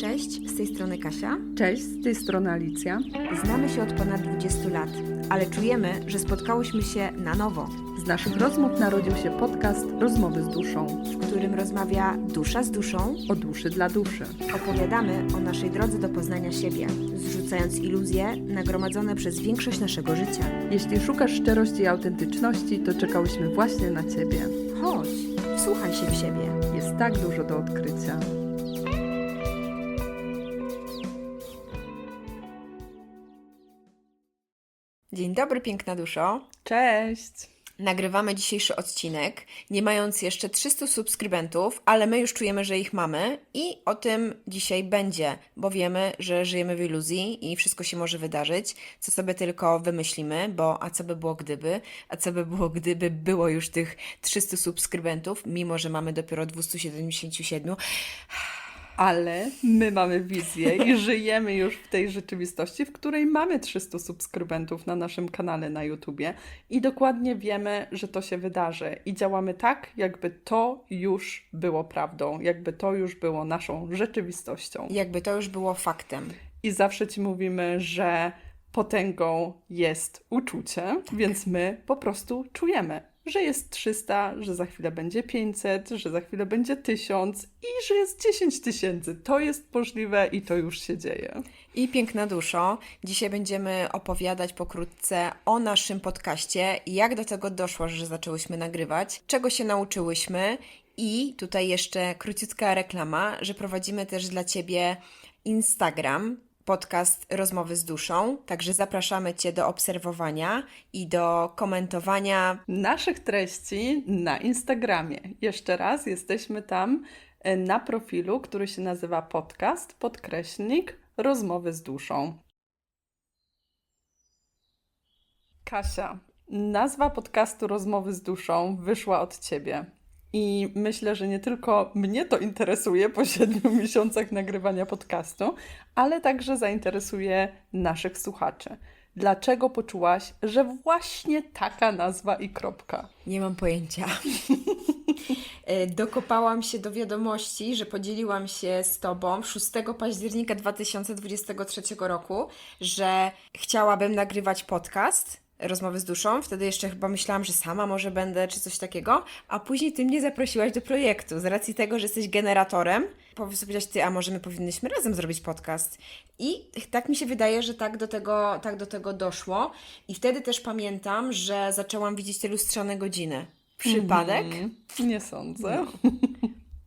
Cześć, z tej strony Kasia. Cześć, z tej strony Alicja. Znamy się od ponad 20 lat, ale czujemy, że spotkałyśmy się na nowo, Z naszych rozmów narodził się podcast Rozmowy z duszą. w którym rozmawia dusza z duszą. O duszy dla duszy. Opowiadamy o naszej drodze do poznania siebie, zrzucając iluzje nagromadzone przez większość naszego życia. Jeśli szukasz szczerości i autentyczności, to czekałyśmy właśnie na Ciebie. Chodź, wsłuchaj się w siebie. Jest tak dużo do odkrycia. Dzień dobry, piękna duszo. Cześć! Nagrywamy dzisiejszy odcinek, nie mając jeszcze 300 subskrybentów, ale my już czujemy, że ich mamy i o tym dzisiaj będzie, bo wiemy, że żyjemy w iluzji i wszystko się może wydarzyć, co sobie tylko wymyślimy, bo a co by było gdyby, a co by było gdyby było już tych 300 subskrybentów, mimo że mamy dopiero 277. Ale my mamy wizję i żyjemy już w tej rzeczywistości, w której mamy 300 subskrybentów na naszym kanale na YouTubie i dokładnie wiemy, że to się wydarzy i działamy tak, jakby to już było prawdą, jakby to już było naszą rzeczywistością. Jakby to już było faktem. I zawsze Ci mówimy, że potęgą jest uczucie, więc my po prostu czujemy, że jest 300, że za chwilę będzie 500, że za chwilę będzie 1000 i że jest 10 000. To jest możliwe i to już się dzieje. I piękna duszo, dzisiaj będziemy opowiadać pokrótce o naszym podcaście, jak do tego doszło, że zaczęłyśmy nagrywać, czego się nauczyłyśmy i tutaj jeszcze króciutka reklama, że prowadzimy też dla Ciebie Instagram, podcast Rozmowy z duszą, także zapraszamy Cię do obserwowania i do komentowania. Naszych treści na Instagramie. Jeszcze raz, jesteśmy tam na profilu, który się nazywa podcast, Rozmowy z duszą. Kasia, nazwa podcastu Rozmowy z duszą wyszła od Ciebie. I myślę, że nie tylko mnie to interesuje po 7 miesiącach nagrywania podcastu, ale także zainteresuje naszych słuchaczy. Dlaczego poczułaś, że właśnie taka nazwa i kropka? Nie mam pojęcia. Dokopałam się do wiadomości, że podzieliłam się z Tobą 6 października 2023 roku, że chciałabym nagrywać podcast Rozmowy z duszą. Wtedy jeszcze chyba myślałam, że sama może będę, czy coś takiego, a później Ty mnie zaprosiłaś do projektu z racji tego, że jesteś generatorem. Powiedziałaś Ty, a może my powinnyśmy razem zrobić podcast. I tak mi się wydaje, że tak do tego doszło. I wtedy też pamiętam, że zaczęłam widzieć te lustrzane godziny. Przypadek? Nie sądzę.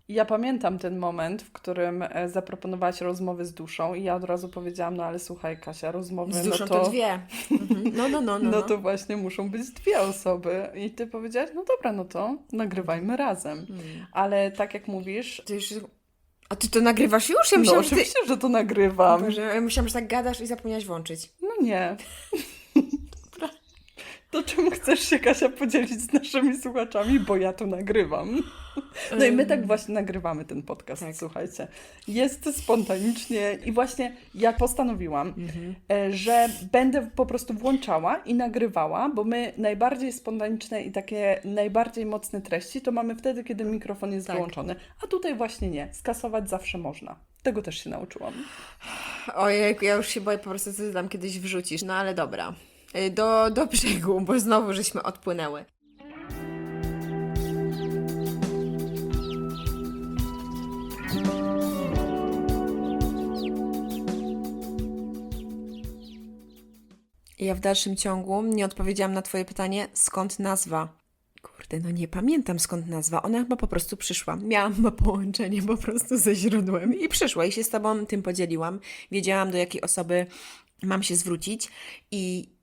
Ja pamiętam ten moment, w którym zaproponowałaś rozmowy z duszą i ja od razu powiedziałam, no ale słuchaj Kasia, rozmowy Z duszą no to... to dwie. No to właśnie muszą być 2 osoby. I ty powiedziałaś, no dobra, no to nagrywajmy razem. Ale tak jak mówisz... Ty już... A Ty to nagrywasz już? Ja No myślałam, że ty... oczywiście, że to nagrywam. Boże, ja myślałam, że tak gadasz i zapomniałaś włączyć. No nie. To czym chcesz się, Kasia, podzielić z naszymi słuchaczami, bo ja to nagrywam. No i my tak właśnie nagrywamy ten podcast, Tak. Słuchajcie. Jest spontanicznie i właśnie ja postanowiłam, że będę po prostu włączała i nagrywała, bo my najbardziej spontaniczne i takie najbardziej mocne treści to mamy wtedy, kiedy mikrofon jest Tak. wyłączony. A tutaj właśnie nie. Skasować zawsze można. Tego też się nauczyłam. Ojej, ja już się boję po prostu, co Ty tam kiedyś wrzucisz. No ale dobra. Do brzegu, bo znowu żeśmy odpłynęły. Ja w dalszym ciągu nie odpowiedziałam na Twoje pytanie, skąd nazwa? Kurde, no nie pamiętam skąd nazwa. Ona chyba po prostu przyszła. Miałam połączenie po prostu ze źródłem i przyszła i się z Tobą tym podzieliłam. Wiedziałam, do jakiej osoby mam się zwrócić i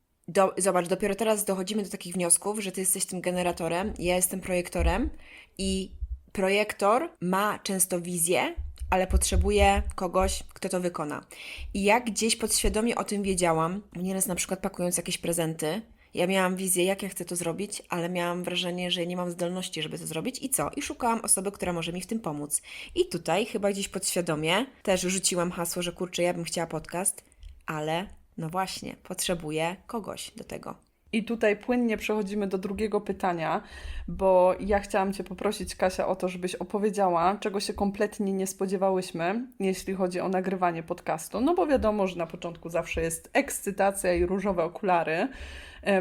zobacz, dopiero teraz dochodzimy do takich wniosków, że Ty jesteś tym generatorem, ja jestem projektorem i projektor ma często wizję, ale potrzebuje kogoś, kto to wykona. I ja gdzieś podświadomie o tym wiedziałam, nieraz na przykład pakując jakieś prezenty, ja miałam wizję, jak ja chcę to zrobić, ale miałam wrażenie, że nie mam zdolności, żeby to zrobić i co? I szukałam osoby, która może mi w tym pomóc. I tutaj chyba gdzieś podświadomie też rzuciłam hasło, że kurczę, ja bym chciała podcast, ale no właśnie, potrzebuję kogoś do tego. I tutaj płynnie przechodzimy do drugiego pytania, bo ja chciałam Cię poprosić, Kasia, o to, żebyś opowiedziała, czego się kompletnie nie spodziewałyśmy, jeśli chodzi o nagrywanie podcastu. No bo wiadomo, że na początku zawsze jest ekscytacja i różowe okulary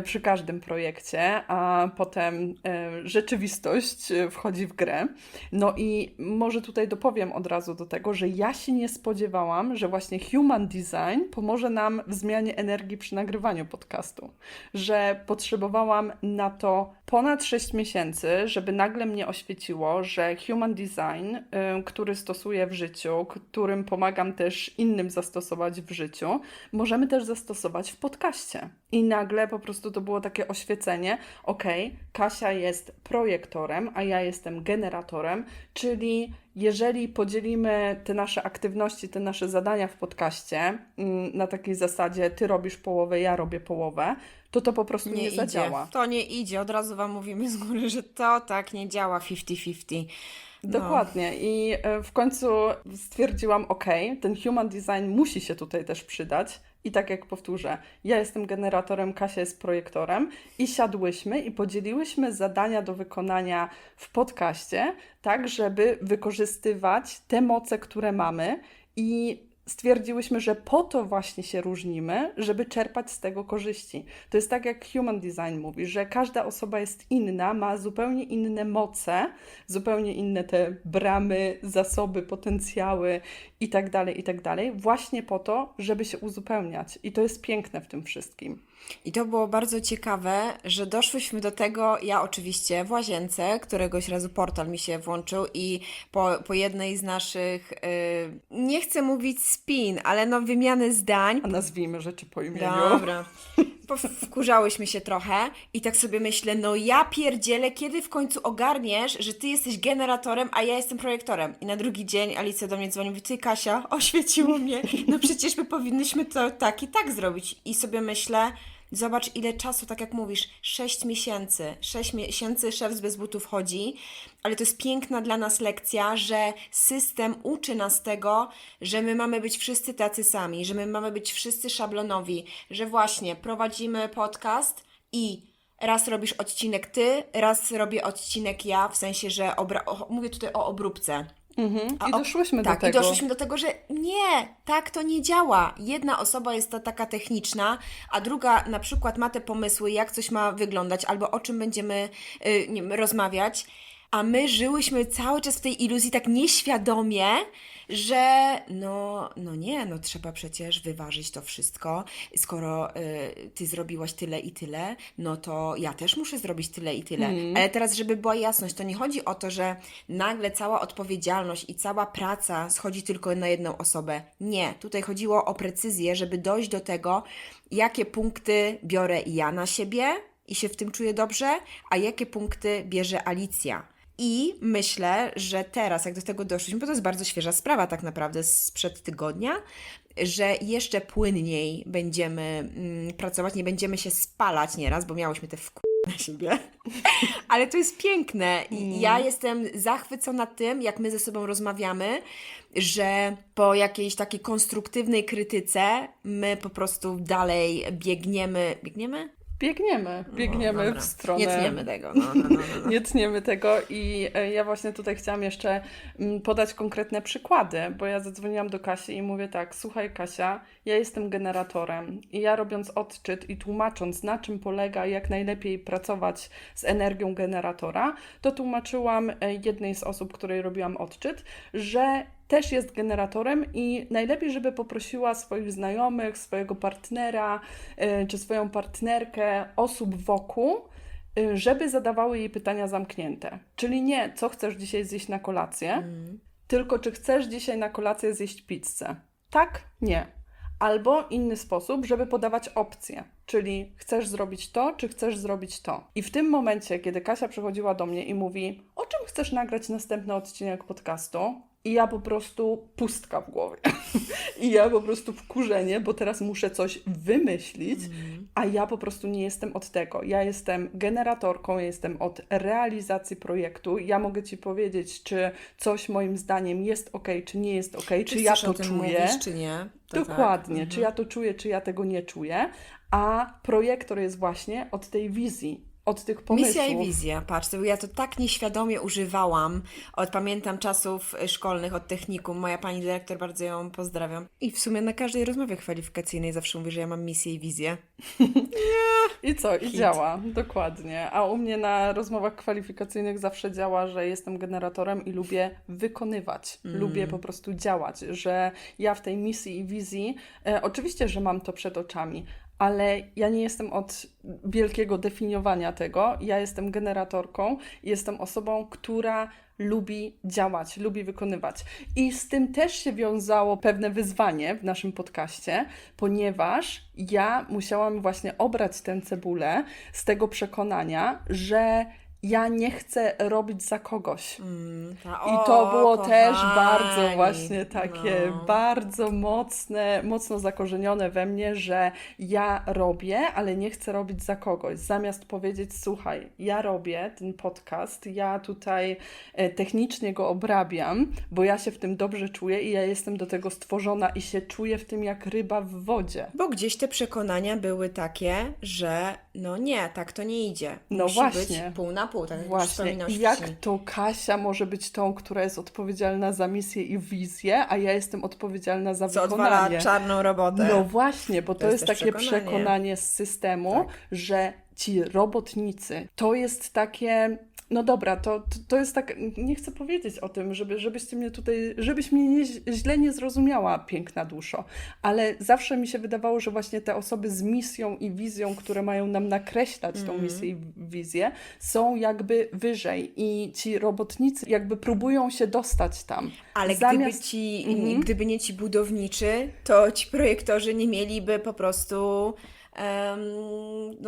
przy każdym projekcie, a potem rzeczywistość wchodzi w grę. No i może tutaj dopowiem od razu do tego, że ja się nie spodziewałam, że właśnie Human Design pomoże nam w zmianie energii przy nagrywaniu podcastu. Że potrzebowałam na to ponad 6 miesięcy, żeby nagle mnie oświeciło, że Human Design, który stosuję w życiu, którym pomagam też innym zastosować w życiu, możemy też zastosować w podcaście. I nagle po prostu to było takie oświecenie, okej, Kasia jest projektorem, a ja jestem generatorem, czyli jeżeli podzielimy te nasze aktywności, te nasze zadania w podcaście na takiej zasadzie, ty robisz połowę, ja robię połowę, to po prostu nie zadziała. To nie idzie, od razu Wam mówimy z góry, że to tak nie działa 50-50. No. Dokładnie. I w końcu stwierdziłam, ten Human Design musi się tutaj też przydać. I tak jak powtórzę, ja jestem generatorem, Kasia jest projektorem i siadłyśmy i podzieliłyśmy zadania do wykonania w podcaście, tak żeby wykorzystywać te moce, które mamy i stwierdziłyśmy, że po to właśnie się różnimy, żeby czerpać z tego korzyści. To jest tak, jak Human Design mówi, że każda osoba jest inna, ma zupełnie inne moce, zupełnie inne te bramy, zasoby, potencjały i tak dalej, właśnie po to, żeby się uzupełniać. I to jest piękne w tym wszystkim. I to było bardzo ciekawe, że doszłyśmy do tego, ja oczywiście w łazience, któregoś razu portal mi się włączył i po jednej z naszych, nie chcę mówić spin, ale no wymiany zdań. A nazwijmy rzeczy po imieniu. Dobra. Wkurzałyśmy się trochę i tak sobie myślę, no ja pierdzielę, kiedy w końcu ogarniesz, że ty jesteś generatorem, a ja jestem projektorem. I na drugi dzień Alicja do mnie dzwoni, mówi, ty Kasia, oświeciło mnie, no przecież my powinnyśmy to tak i tak zrobić. I sobie myślę, zobacz ile czasu, tak jak mówisz, 6 miesięcy. 6 miesięcy szef z bez butów chodzi, ale to jest piękna dla nas lekcja, że system uczy nas tego, że my mamy być wszyscy tacy sami, że my mamy być wszyscy szablonowi, że właśnie prowadzimy podcast i raz robisz odcinek ty, raz robię odcinek ja, w sensie, że mówię tutaj o obróbce. I doszłyśmy do tego. Tak, i doszliśmy do tego, że nie, tak to nie działa. Jedna osoba jest taka techniczna, a druga na przykład ma te pomysły, jak coś ma wyglądać, albo o czym będziemy nie wiem, rozmawiać, a my żyłyśmy cały czas w tej iluzji tak nieświadomie, że no trzeba przecież wyważyć to wszystko. Skoro ty zrobiłaś tyle i tyle, no to ja też muszę zrobić tyle i tyle. Ale teraz, żeby była jasność, to nie chodzi o to, że nagle cała odpowiedzialność i cała praca schodzi tylko na jedną osobę. Nie, tutaj chodziło o precyzję, żeby dojść do tego, jakie punkty biorę ja na siebie i się w tym czuję dobrze, a jakie punkty bierze Alicja. I myślę, że teraz, jak do tego doszliśmy, bo to jest bardzo świeża sprawa tak naprawdę sprzed tygodnia, że jeszcze płynniej będziemy pracować, nie będziemy się spalać nieraz, bo miałyśmy te na siebie. Ale to jest piękne. I ja jestem zachwycona tym, jak my ze sobą rozmawiamy, że po jakiejś takiej konstruktywnej krytyce my po prostu dalej biegniemy. Biegniemy? Biegniemy w stronę... Nie tniemy tego. Nie tniemy tego i ja właśnie tutaj chciałam jeszcze podać konkretne przykłady, bo ja zadzwoniłam do Kasi i mówię tak, słuchaj Kasia, ja jestem generatorem i ja robiąc odczyt i tłumacząc, na czym polega i jak najlepiej pracować z energią generatora, to tłumaczyłam jednej z osób, której robiłam odczyt, że też jest generatorem i najlepiej, żeby poprosiła swoich znajomych, swojego partnera czy swoją partnerkę, osób wokół, żeby zadawały jej pytania zamknięte. Czyli nie, co chcesz dzisiaj zjeść na kolację, tylko czy chcesz dzisiaj na kolację zjeść pizzę. Tak? Nie. Albo inny sposób, żeby podawać opcje, czyli chcesz zrobić to, czy chcesz zrobić to. I w tym momencie, kiedy Kasia przychodziła do mnie i mówi, o czym chcesz nagrać następny odcinek podcastu? I ja po prostu pustka w głowie. I ja po prostu wkurzenie, bo teraz muszę coś wymyślić, a ja po prostu nie jestem od tego. Ja jestem generatorką, ja jestem od realizacji projektu. Ja mogę Ci powiedzieć, czy coś moim zdaniem jest okej, czy nie jest okej, czy ja to czuję. Mówisz, czy nie? Dokładnie, czy ja to czuję, czy ja tego nie czuję, a projektor jest właśnie od tej wizji, od tych pomysłów. Misja i wizja, patrz, to ja to tak nieświadomie używałam, pamiętam czasów szkolnych, od technikum, moja pani dyrektor, bardzo ją pozdrawiam. I w sumie na każdej rozmowie kwalifikacyjnej zawsze mówię, że ja mam misję i wizję. I co? I działa, dokładnie. A u mnie na rozmowach kwalifikacyjnych zawsze działa, że jestem generatorem i lubię wykonywać. Lubię po prostu działać, że ja w tej misji i wizji, oczywiście, że mam to przed oczami, ale ja nie jestem od wielkiego definiowania tego. Ja jestem generatorką, jestem osobą, która lubi działać, lubi wykonywać. I z tym też się wiązało pewne wyzwanie w naszym podcaście, ponieważ ja musiałam właśnie obrać tę cebulę z tego przekonania, że ja nie chcę robić za kogoś. I to było też bardzo właśnie takie bardzo mocno zakorzenione we mnie, że ja robię, ale nie chcę robić za kogoś. Zamiast powiedzieć, słuchaj, ja robię ten podcast, ja tutaj technicznie go obrabiam, bo ja się w tym dobrze czuję i ja jestem do tego stworzona i się czuję w tym jak ryba w wodzie. Bo gdzieś te przekonania były takie, że no nie, tak to nie idzie. No Musi właśnie. być pół na pół, tak jak Właśnie. wspominałaś I jak wcześniej. to Kasia może być tą, która jest odpowiedzialna za misję i wizję, a ja jestem odpowiedzialna za Co wykonanie. odwala czarną robotę. No właśnie, bo to jest też takie przekonanie. przekonanie z systemu, Tak. że ci robotnicy, to jest takie... No dobra, to jest tak, nie chcę powiedzieć o tym, żebyś mnie źle nie zrozumiała, piękna duszo, ale zawsze mi się wydawało, że właśnie te osoby z misją i wizją, które mają nam nakreślać tą misję i wizję, są jakby wyżej i ci robotnicy jakby próbują się dostać tam. Ale gdyby nie ci budowniczy, to ci projektorzy nie mieliby po prostu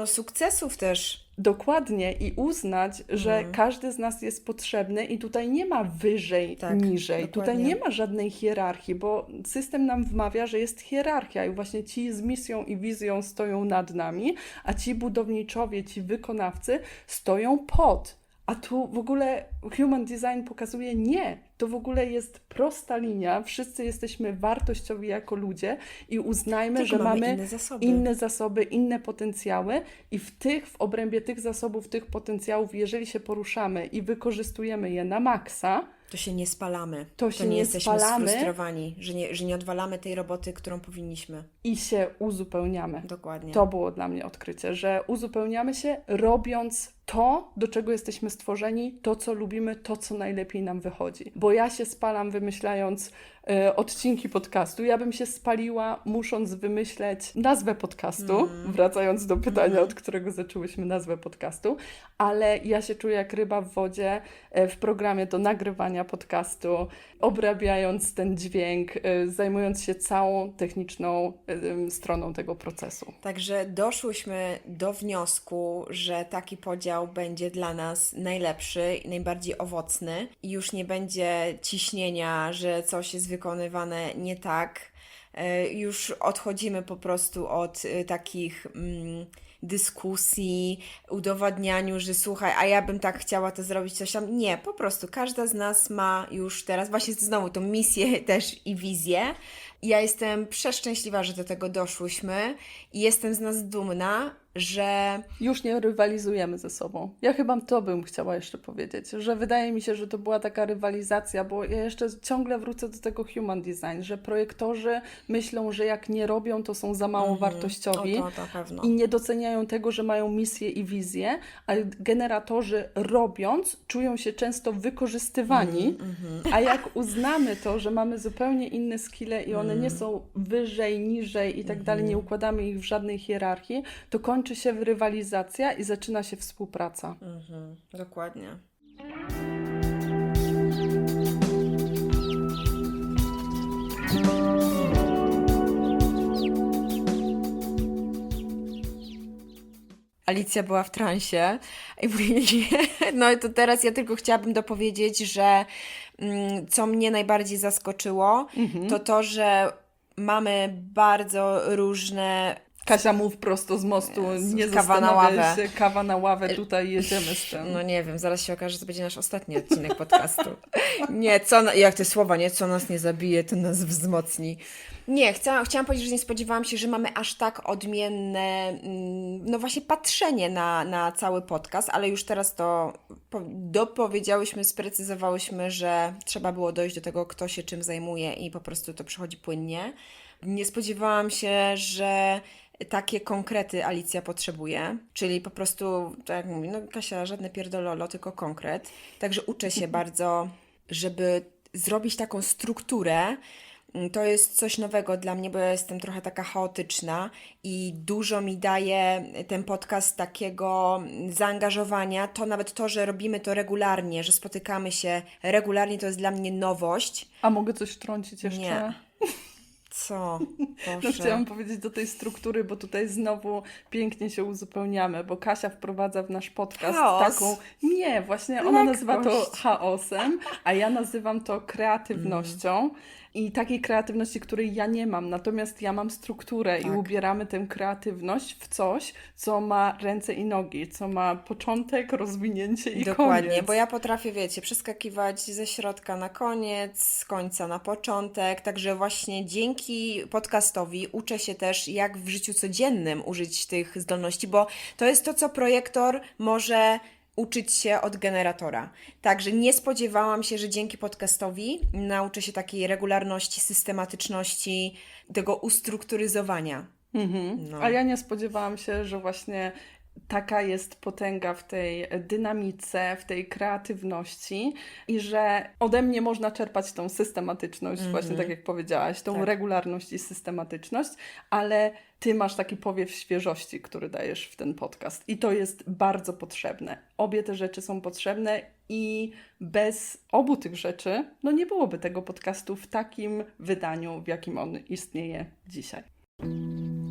sukcesów też. Dokładnie i uznać, że każdy z nas jest potrzebny i tutaj nie ma wyżej, niżej. dokładnie. Tutaj nie ma żadnej hierarchii, bo system nam wmawia, że jest hierarchia i właśnie ci z misją i wizją stoją nad nami, a ci budowniczowie, ci wykonawcy stoją pod. A tu w ogóle Human Design pokazuje nie. To w ogóle jest prosta linia. Wszyscy jesteśmy wartościowi jako ludzie i uznajmy, Tylko że mamy mamy inne zasoby. inne potencjały i w obrębie tych zasobów, tych potencjałów, jeżeli się poruszamy i wykorzystujemy je na maksa, To się nie spalamy. To się nie nie jesteśmy spalamy. sfrustrowani, że nie odwalamy tej roboty, którą powinniśmy. i się uzupełniamy. Dokładnie. To było dla mnie odkrycie, że uzupełniamy się, robiąc to, do czego jesteśmy stworzeni, to, co lubimy, to, co najlepiej nam wychodzi. Bo ja się spalam wymyślając odcinki podcastu. Ja bym się spaliła, musząc wymyśleć nazwę podcastu, wracając do pytania, od którego zaczęłyśmy nazwę podcastu, ale ja się czuję jak ryba w wodzie w programie do nagrywania podcastu, obrabiając ten dźwięk, zajmując się całą techniczną stroną tego procesu. Także doszłyśmy do wniosku, że taki podział będzie dla nas najlepszy i najbardziej owocny i już nie będzie ciśnienia, że coś jest wykonywane nie tak. Już odchodzimy po prostu od takich dyskusji, udowadnianiu, że słuchaj, a ja bym tak chciała to zrobić, coś tam. Nie, po prostu każda z nas ma już teraz właśnie znowu tą misję też i wizję. Ja jestem przeszczęśliwa, że do tego doszłyśmy i jestem z nas dumna, że Już nie rywalizujemy ze sobą. Ja chyba to bym chciała jeszcze powiedzieć, że wydaje mi się, że to była taka rywalizacja, bo ja jeszcze ciągle wrócę do tego human design, że projektorzy myślą, że jak nie robią, to są za mało wartościowi to pewno. i nie doceniają tego, że mają misję i wizję, a generatorzy robiąc czują się często wykorzystywani, a jak uznamy to, że mamy zupełnie inne skille i one nie są wyżej, niżej i tak dalej, nie układamy ich w żadnej hierarchii, to kończy się rywalizacja i zaczyna się współpraca. Dokładnie. Alicja była w transie i no i to teraz ja tylko chciałabym dopowiedzieć, że co mnie najbardziej zaskoczyło, to, że mamy bardzo różne Kasia, mów prosto z mostu, Jezus, nie kawa na zastanawiaj ławę. się, kawa na ławę, tutaj jedziemy z tym. No nie wiem, zaraz się okaże, że to będzie nasz ostatni odcinek podcastu. Nie, jak te słowa, nie? Co nas nie zabije, to nas wzmocni. Nie, chciałam powiedzieć, że nie spodziewałam się, że mamy aż tak odmienne, no właśnie patrzenie na cały podcast, ale już teraz to dopowiedziałyśmy, sprecyzowałyśmy, że trzeba było dojść do tego, kto się czym zajmuje i po prostu to przychodzi płynnie. Nie spodziewałam się, że takie konkrety Alicja potrzebuje, czyli po prostu, tak jak mówi, no Kasia, żadne pierdololo, tylko konkret. Także uczę się bardzo, żeby zrobić taką strukturę. To jest coś nowego dla mnie, bo ja jestem trochę taka chaotyczna i dużo mi daje ten podcast takiego zaangażowania. To nawet to, że robimy to regularnie, że spotykamy się regularnie, to jest dla mnie nowość. A mogę coś wtrącić jeszcze? Nie. Co? No Boże. chciałam powiedzieć do tej struktury, bo tutaj znowu pięknie się uzupełniamy, bo Kasia wprowadza w nasz podcast Chaos. taką... Nie, właśnie ona nazywa to Lekkość. chaosem, a ja nazywam to kreatywnością. I takiej kreatywności, której ja nie mam, natomiast ja mam strukturę i Tak. ubieramy tę kreatywność w coś, co ma ręce i nogi, co ma początek, rozwinięcie i Dokładnie, koniec. bo ja potrafię, wiecie, przeskakiwać ze środka na koniec, z końca na początek, także właśnie dzięki podcastowi uczę się też, jak w życiu codziennym użyć tych zdolności, bo to jest to, co projektor może uczyć się od generatora. Także nie spodziewałam się, że dzięki podcastowi nauczę się takiej regularności, systematyczności, tego ustrukturyzowania. No. A ja nie spodziewałam się, że właśnie taka jest potęga w tej dynamice, w tej kreatywności i że ode mnie można czerpać tą systematyczność, właśnie tak jak powiedziałaś, tą Tak. regularność i systematyczność, ale ty masz taki powiew świeżości, który dajesz w ten podcast i to jest bardzo potrzebne. Obie te rzeczy są potrzebne i bez obu tych rzeczy no nie byłoby tego podcastu w takim wydaniu, w jakim on istnieje dzisiaj.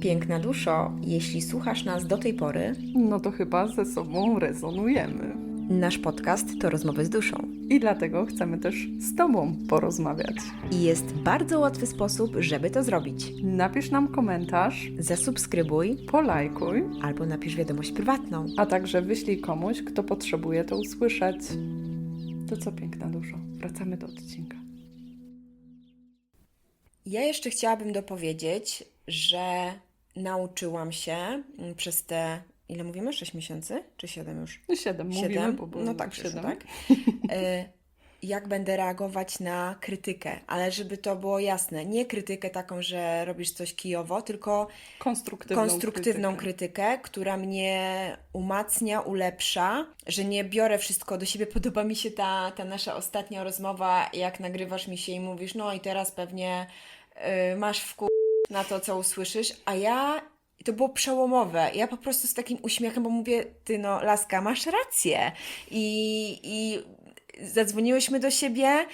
Piękna duszo, jeśli słuchasz nas do tej pory, No to chyba ze sobą rezonujemy. nasz podcast to rozmowy z duszą. I dlatego chcemy też z Tobą porozmawiać. I jest bardzo łatwy sposób, żeby to zrobić. Napisz nam komentarz, Zasubskrybuj polajkuj, albo napisz wiadomość prywatną. a także wyślij komuś, kto potrzebuje to usłyszeć. To co, piękna duszo, wracamy do odcinka. Ja jeszcze chciałabym dopowiedzieć, że nauczyłam się przez te, ile mówimy? 6 miesięcy? Czy 7 już? 7 mówimy, 7? bo było No tak, 7. przecież, tak. Jak będę reagować na krytykę, ale żeby to było jasne, nie krytykę taką, że robisz coś kijowo, tylko konstruktywną krytykę, która mnie umacnia, ulepsza, że nie biorę wszystko do siebie. Podoba mi się ta nasza ostatnia rozmowa, jak nagrywasz mi się i mówisz, no i teraz pewnie masz na to, co usłyszysz, a ja... To było przełomowe. Ja po prostu z takim uśmiechem, bo mówię, ty no, laska, masz rację. I zadzwoniłyśmy do siebie.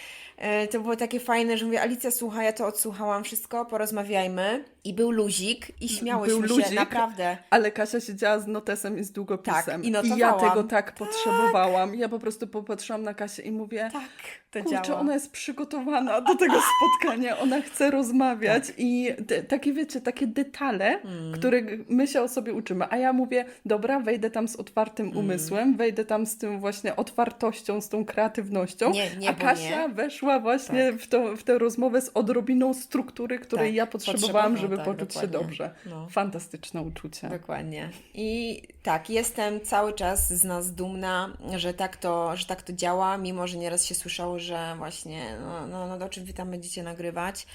To było takie fajne, że mówię, Alicja, słuchaj, ja to odsłuchałam wszystko, porozmawiajmy. I był luzik i śmiałyśmy Był się, luzik, naprawdę. Ale Kasia siedziała z notesem i z długopisem. Tak, i I ja notowałam. tego tak potrzebowałam. Ja po prostu popatrzyłam na Kasię i mówię, Tak, to kurczę, działa. ona jest przygotowana do tego spotkania, ona chce rozmawiać i takie, wiecie, takie detale, których my się o sobie uczymy. A ja mówię, dobra, wejdę tam z otwartym umysłem, wejdę tam z tym właśnie otwartością, z tą kreatywnością, Nie, a bo Kasia nie. weszła właśnie w tę rozmowę z odrobiną struktury, której Tak, ja potrzebowałam, żeby tak, poczuć się dokładnie. dobrze. No. Fantastyczne uczucie. Dokładnie. I tak, jestem cały czas z nas dumna, że tak to działa, mimo że nieraz się słyszało, że właśnie, no o czym wy tam będziecie nagrywać,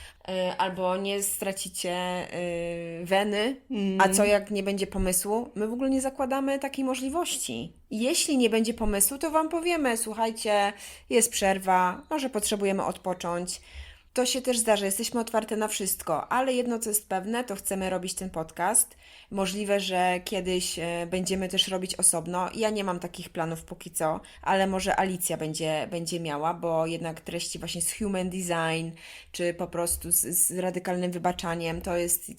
albo nie stracicie weny, a co jak nie będzie pomysłu? My w ogóle nie zakładamy takiej możliwości. Jeśli nie będzie pomysłu, to Wam powiemy, słuchajcie, jest przerwa, może potrzebujemy odpocząć. To się też zdarza, jesteśmy otwarte na wszystko, ale jedno co jest pewne, to chcemy robić ten podcast. Możliwe, że kiedyś będziemy też robić osobno. Ja nie mam takich planów póki co, ale może Alicja będzie miała, bo jednak treści właśnie z human design, czy po prostu z radykalnym wybaczaniem, to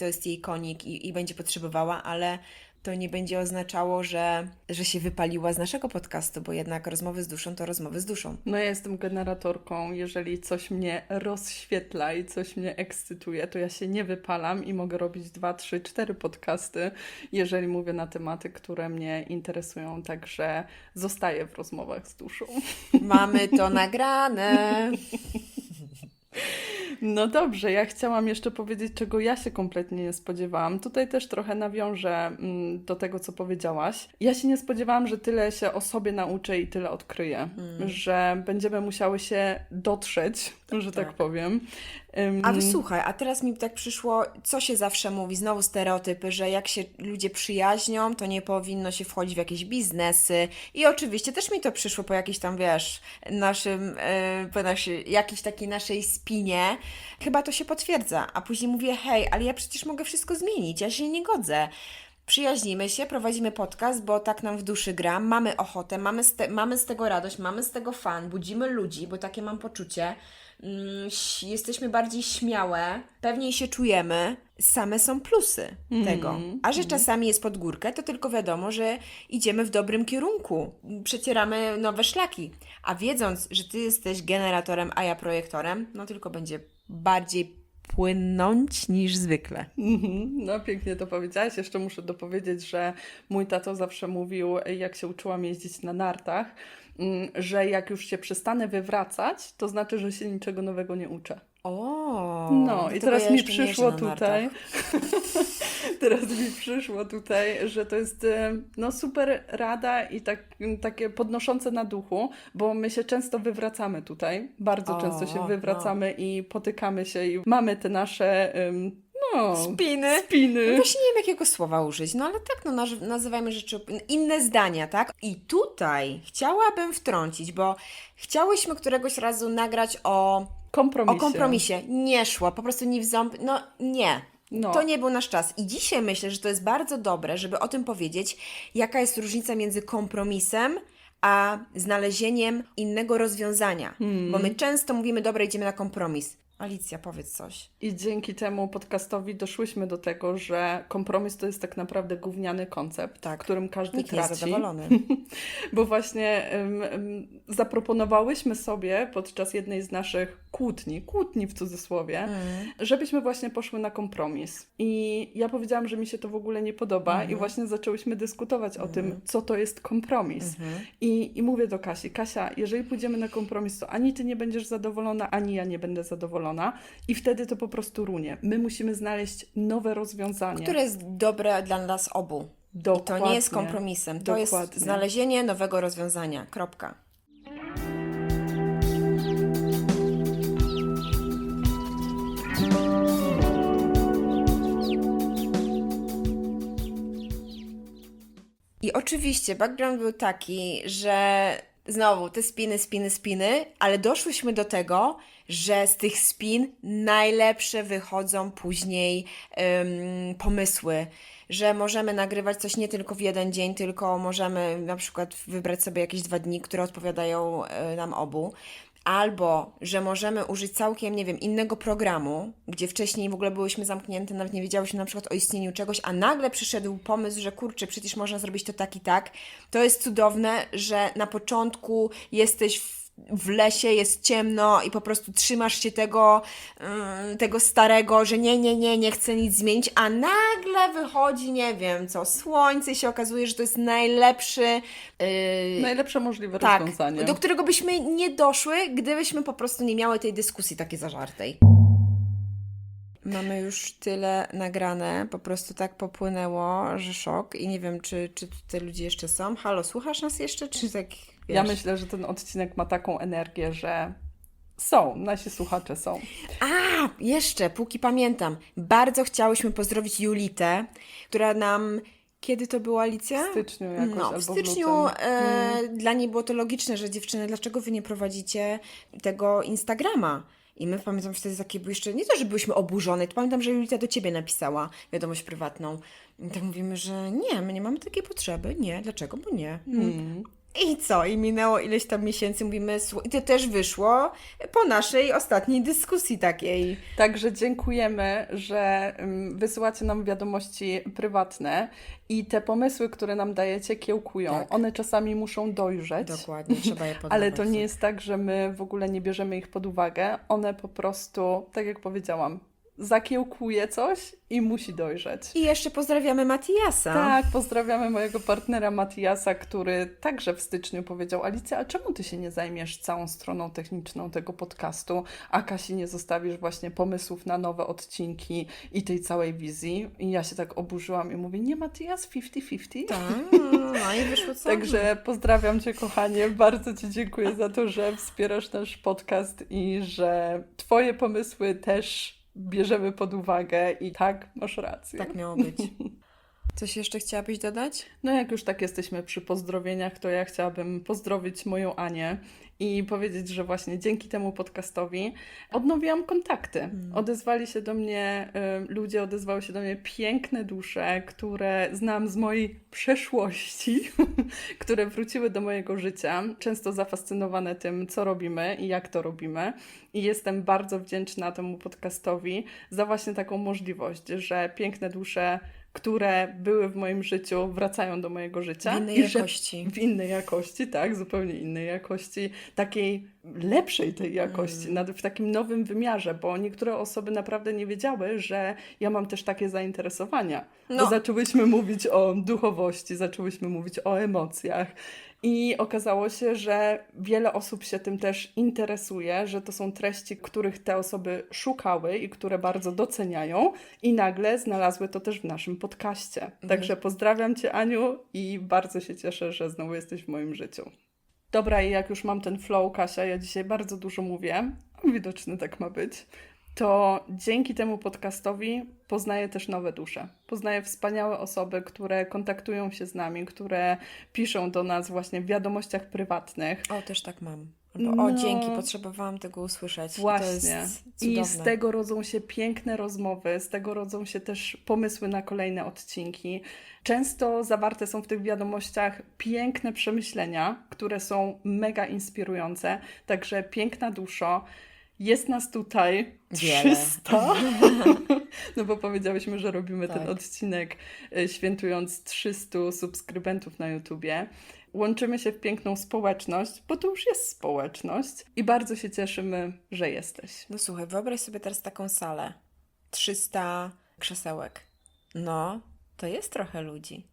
jest jej konik i będzie potrzebowała, ale to nie będzie oznaczało, że się wypaliła z naszego podcastu, bo jednak rozmowy z duszą to rozmowy z duszą. No ja jestem generatorką, jeżeli coś mnie rozświetla i coś mnie ekscytuje, to ja się nie wypalam i mogę robić 2, 3, 4 podcasty, jeżeli mówię na tematy, które mnie interesują, także zostaję w rozmowach z duszą. Mamy to nagrane. No dobrze, ja chciałam jeszcze powiedzieć, czego ja się kompletnie nie spodziewałam. Tutaj też trochę nawiążę do tego, co powiedziałaś. Ja się nie spodziewałam, że tyle się o sobie nauczę i tyle odkryję, że będziemy musiały się dotrzeć, że tak powiem. A wysłuchaj, a teraz mi tak przyszło, co się zawsze mówi, znowu stereotypy, że jak się ludzie przyjaźnią, to nie powinno się wchodzić w jakieś biznesy. I oczywiście też mi to przyszło po jakiejś tam, wiesz, jakiejś takiej naszej spinie. Chyba to się potwierdza. A później mówię, hej, ale ja przecież mogę wszystko zmienić, ja się nie godzę. Przyjaźnimy się, prowadzimy podcast, bo tak nam w duszy gra, mamy ochotę, mamy z tego radość, mamy z tego fan, budzimy ludzi, bo takie mam poczucie. Jesteśmy bardziej śmiałe, pewniej się czujemy, same są plusy tego. A że czasami jest pod górkę, to tylko wiadomo, że idziemy w dobrym kierunku, przecieramy nowe szlaki. A wiedząc, że Ty jesteś generatorem, a ja projektorem, no tylko będzie bardziej płynąć niż zwykle. No pięknie to powiedziałaś. Jeszcze muszę dopowiedzieć, że mój tato zawsze mówił, jak się uczyłam jeździć na nartach, że jak już się przestanę wywracać, to znaczy, że się niczego nowego nie uczę. O, No i teraz ja mi jeszcze nie przyszło jeżdżę na tutaj, nartach. teraz mi przyszło tutaj, że to jest no super rada i takie podnoszące na duchu, bo my się często wywracamy tutaj, bardzo często się wywracamy i potykamy się i mamy te nasze Spiny. No właśnie nie wiem, jakiego słowa użyć, no ale tak, no nazywajmy rzeczy, inne zdania, tak? I tutaj chciałabym wtrącić, bo chciałyśmy któregoś razu nagrać o kompromisie. Nie szło, po prostu nie w ząb, no nie. No. To nie był nasz czas. I dzisiaj myślę, że to jest bardzo dobre, żeby o tym powiedzieć, jaka jest różnica między kompromisem a znalezieniem innego rozwiązania. Bo my często mówimy, dobra, idziemy na kompromis. Alicja, powiedz coś. I dzięki temu podcastowi doszłyśmy do tego, że kompromis to jest tak naprawdę gówniany koncept, w którym każdy Nikt nie traci. jest zadowolony. Bo właśnie zaproponowałyśmy sobie podczas jednej z naszych kłótni w cudzysłowie, żebyśmy właśnie poszły na kompromis. I ja powiedziałam, że mi się to w ogóle nie podoba i właśnie zaczęłyśmy dyskutować o tym, co to jest kompromis. I mówię do Kasi, Kasia, jeżeli pójdziemy na kompromis, to ani ty nie będziesz zadowolona, ani ja nie będę zadowolona. I wtedy to po prostu runie. My musimy znaleźć nowe rozwiązanie. Które jest dobre dla nas obu. Dokładnie. I to nie jest kompromisem. To jest znalezienie nowego rozwiązania. Kropka. I oczywiście background był taki, że znowu te spiny, ale doszłyśmy do tego, że z tych spin najlepsze wychodzą później pomysły, że możemy nagrywać coś nie tylko w jeden dzień, tylko możemy na przykład wybrać sobie jakieś 2 dni, które odpowiadają nam obu. Albo, że możemy użyć całkiem, nie wiem, innego programu, gdzie wcześniej w ogóle byłyśmy zamknięte, nawet nie wiedziałyśmy na przykład o istnieniu czegoś, a nagle przyszedł pomysł, że kurczę, przecież można zrobić to tak i tak. To jest cudowne, że na początku jesteś w lesie, jest ciemno i po prostu trzymasz się tego starego, że nie chcę nic zmienić, a nagle wychodzi, nie wiem co, słońce i się okazuje, że to jest najlepsze możliwe rozwiązanie. do którego byśmy nie doszły, gdybyśmy po prostu nie miały tej dyskusji takiej zażartej. Mamy już tyle nagrane, po prostu tak popłynęło, że szok i nie wiem, czy tutaj ludzie jeszcze są. Halo, słuchasz nas jeszcze, czy tak, wiesz? Ja myślę, że ten odcinek ma taką energię, że nasi słuchacze są. A, jeszcze, póki pamiętam, bardzo chciałyśmy pozdrowić Julitę, która nam... Kiedy to była, Alicja? W styczniu jakoś, albo w styczniu dla niej było to logiczne, że dziewczyny, dlaczego wy nie prowadzicie tego Instagrama? I my pamiętam wtedy takie były jeszcze, nie to, że byłyśmy oburzone, to pamiętam, że Julita do ciebie napisała wiadomość prywatną. I tak mówimy, że nie, my nie mamy takiej potrzeby. Nie, dlaczego? Bo nie. I co? I minęło ileś tam miesięcy, mówimy, i to też wyszło po naszej ostatniej dyskusji takiej. Także dziękujemy, że wysyłacie nam wiadomości prywatne i te pomysły, które nam dajecie, kiełkują. Tak. One czasami muszą dojrzeć. Dokładnie, trzeba je poddawać. Ale to nie jest tak, że my w ogóle nie bierzemy ich pod uwagę. One po prostu, tak jak powiedziałam, zakiełkuje coś i musi dojrzeć. I jeszcze pozdrawiamy Matiasa. Tak, pozdrawiamy mojego partnera Matiasa, który także w styczniu powiedział: Alicja, a czemu ty się nie zajmiesz całą stroną techniczną tego podcastu, a Kasi nie zostawisz właśnie pomysłów na nowe odcinki i tej całej wizji? I ja się tak oburzyłam i mówię: nie, Matias, 50-50. Tak, no i wyszło co? Także pozdrawiam Cię, kochanie. Bardzo Ci dziękuję za to, że wspierasz nasz podcast i że Twoje pomysły też bierzemy pod uwagę i tak, masz rację. Tak miało być. Coś jeszcze chciałabyś dodać? No jak już tak jesteśmy przy pozdrowieniach, to ja chciałabym pozdrowić moją Anię i powiedzieć, że właśnie dzięki temu podcastowi odnowiłam kontakty. Odezwali się do mnie ludzie, odezwały się do mnie piękne dusze, które znam z mojej przeszłości, które wróciły do mojego życia, często zafascynowane tym, co robimy i jak to robimy. I jestem bardzo wdzięczna temu podcastowi za właśnie taką możliwość, że piękne dusze, które były w moim życiu, wracają do mojego życia. W innej jakości. W innej jakości, tak, zupełnie innej jakości, takiej lepszej tej jakości, w takim nowym wymiarze, bo niektóre osoby naprawdę nie wiedziały, że ja mam też takie zainteresowania. Bo No. zaczęłyśmy mówić o duchowości, zaczęłyśmy mówić o emocjach. I okazało się, że wiele osób się tym też interesuje, że to są treści, których te osoby szukały i które bardzo doceniają i nagle znalazły to też w naszym podcaście. Także pozdrawiam Cię, Aniu, i bardzo się cieszę, że znowu jesteś w moim życiu. Dobra, i jak już mam ten flow, Kasia, ja dzisiaj bardzo dużo mówię, widocznie tak ma być, to dzięki temu podcastowi poznaję też nowe dusze. Poznaję wspaniałe osoby, które kontaktują się z nami, które piszą do nas właśnie w wiadomościach prywatnych. O, też tak mam. Albo, dzięki, potrzebowałam tego usłyszeć. Właśnie. To jest cudowne. I z tego rodzą się piękne rozmowy, z tego rodzą się też pomysły na kolejne odcinki. Często zawarte są w tych wiadomościach piękne przemyślenia, które są mega inspirujące. Także piękna duszo, jest nas tutaj Wiele. 300, no bo powiedziałyśmy, że robimy Tak. ten odcinek świętując 300 subskrybentów na YouTubie. Łączymy się w piękną społeczność, bo to już jest społeczność i bardzo się cieszymy, że jesteś. No słuchaj, wyobraź sobie teraz taką salę. 300 krzesełek. No, to jest trochę ludzi.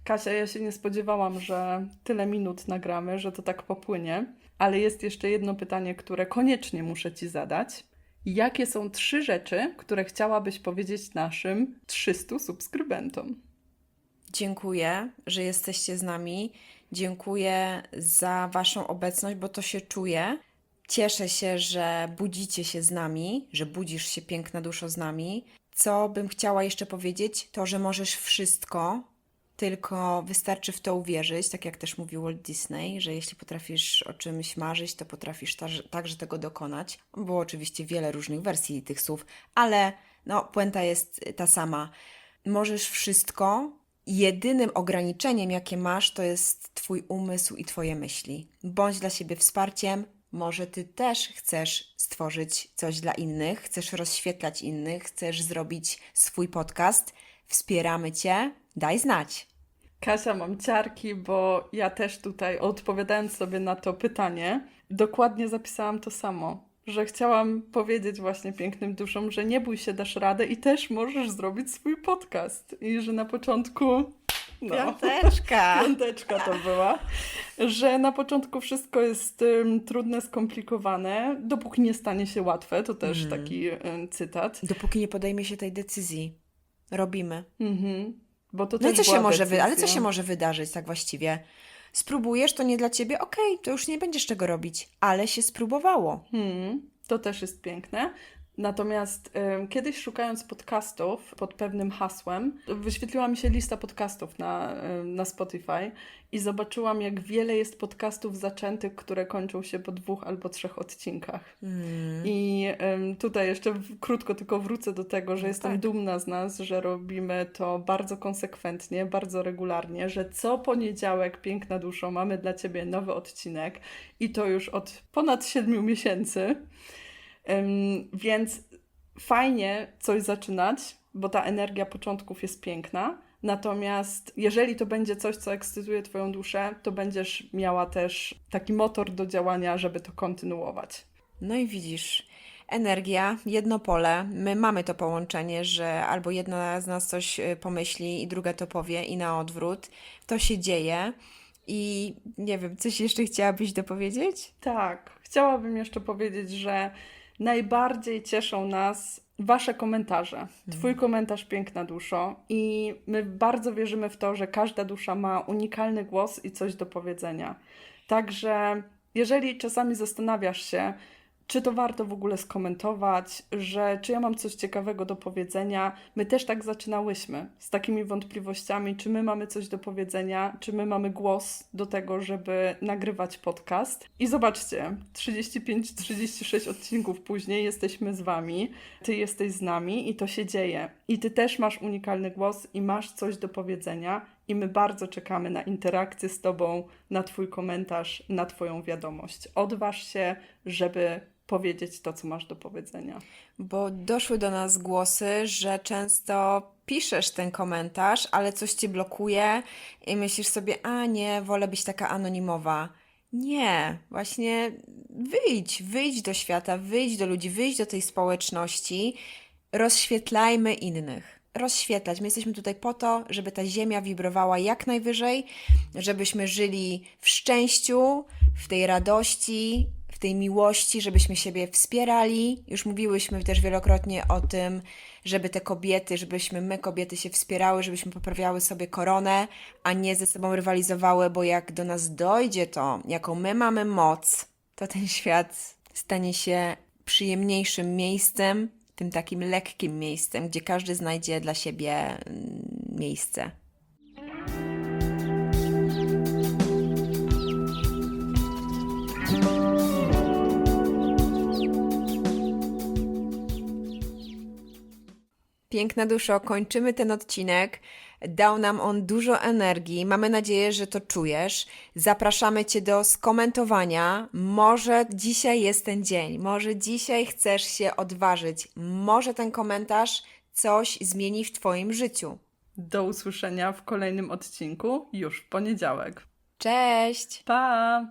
Kasia, ja się nie spodziewałam, że tyle minut nagramy, że to tak popłynie, ale jest jeszcze jedno pytanie, które koniecznie muszę Ci zadać. Jakie są 3 rzeczy, które chciałabyś powiedzieć naszym 300 subskrybentom? Dziękuję, że jesteście z nami. Dziękuję za Waszą obecność, bo to się czuje. Cieszę się, że budzicie się z nami, że budzisz się, piękna duszo, z nami. Co bym chciała jeszcze powiedzieć, to, że możesz wszystko, tylko wystarczy w to uwierzyć, tak jak też mówił Walt Disney, że jeśli potrafisz o czymś marzyć, to potrafisz także tego dokonać. Było oczywiście wiele różnych wersji tych słów, ale no, puenta jest ta sama. Możesz wszystko. Jedynym ograniczeniem, jakie masz, to jest Twój umysł i Twoje myśli. Bądź dla siebie wsparciem. Może Ty też chcesz stworzyć coś dla innych, chcesz rozświetlać innych, chcesz zrobić swój podcast. Wspieramy Cię. Daj znać. Kasia, mam ciarki, bo ja też tutaj, odpowiadając sobie na to pytanie, dokładnie zapisałam to samo. Że chciałam powiedzieć właśnie pięknym duszom, że nie bój się, dasz radę i też możesz zrobić swój podcast. I że na początku... Piąteczka! Piąteczka to była. Że na początku wszystko jest trudne, skomplikowane, dopóki nie stanie się łatwe. To też taki cytat. Dopóki nie podejmie się tej decyzji. Robimy. Bo to No i też co się była może decyzja. ale co się może wydarzyć tak właściwie? Spróbujesz, to nie dla Ciebie? Okej, to już nie będziesz tego robić. Ale się spróbowało. To też jest piękne. Natomiast kiedyś szukając podcastów pod pewnym hasłem, wyświetliła mi się lista podcastów na Spotify i zobaczyłam, jak wiele jest podcastów zaczętych, które kończą się po 2 albo 3 odcinkach. I tutaj jeszcze krótko tylko wrócę do tego, że jestem dumna z nas, że robimy to bardzo konsekwentnie, bardzo regularnie, że co poniedziałek, Piękna Duszo, mamy dla Ciebie nowy odcinek i to już od ponad 7 miesięcy. Więc fajnie coś zaczynać, bo ta energia początków jest piękna. Natomiast jeżeli to będzie coś, co ekscytuje Twoją duszę, to będziesz miała też taki motor do działania, żeby to kontynuować. No i widzisz, energia, jedno pole, my mamy to połączenie, że albo jedna z nas coś pomyśli i druga to powie i na odwrót. To się dzieje i nie wiem, coś jeszcze chciałabyś dopowiedzieć? Tak, chciałabym jeszcze powiedzieć, że najbardziej cieszą nas Wasze komentarze. Twój komentarz, Piękna Duszo. I my bardzo wierzymy w to, że każda dusza ma unikalny głos i coś do powiedzenia. Także jeżeli czasami zastanawiasz się, czy to warto w ogóle skomentować, że czy ja mam coś ciekawego do powiedzenia. My też tak zaczynałyśmy, z takimi wątpliwościami, czy my mamy coś do powiedzenia, czy my mamy głos do tego, żeby nagrywać podcast. I zobaczcie, 35-36 odcinków później jesteśmy z Wami, Ty jesteś z nami i to się dzieje. I Ty też masz unikalny głos i masz coś do powiedzenia i my bardzo czekamy na interakcję z Tobą, na Twój komentarz, na Twoją wiadomość. Odważ się, żeby powiedzieć to, co masz do powiedzenia. Bo doszły do nas głosy, że często piszesz ten komentarz, ale coś cię blokuje i myślisz sobie, a nie, wolę być taka anonimowa. Nie, właśnie wyjdź do świata, wyjdź do ludzi, wyjdź do tej społeczności, rozświetlajmy innych. Rozświetlać. My jesteśmy tutaj po to, żeby ta ziemia wibrowała jak najwyżej, żebyśmy żyli w szczęściu, w tej radości, w tej miłości, żebyśmy siebie wspierali. Już mówiłyśmy też wielokrotnie o tym, żeby te kobiety, żebyśmy my kobiety się wspierały, żebyśmy poprawiały sobie koronę, a nie ze sobą rywalizowały, bo jak do nas dojdzie to, jaką my mamy moc, to ten świat stanie się przyjemniejszym miejscem, tym takim lekkim miejscem, gdzie każdy znajdzie dla siebie miejsce. Piękna duszo, kończymy ten odcinek. Dał nam on dużo energii. Mamy nadzieję, że to czujesz. Zapraszamy Cię do skomentowania. Może dzisiaj jest ten dzień. Może dzisiaj chcesz się odważyć. Może ten komentarz coś zmieni w Twoim życiu. Do usłyszenia w kolejnym odcinku już w poniedziałek. Cześć! Pa!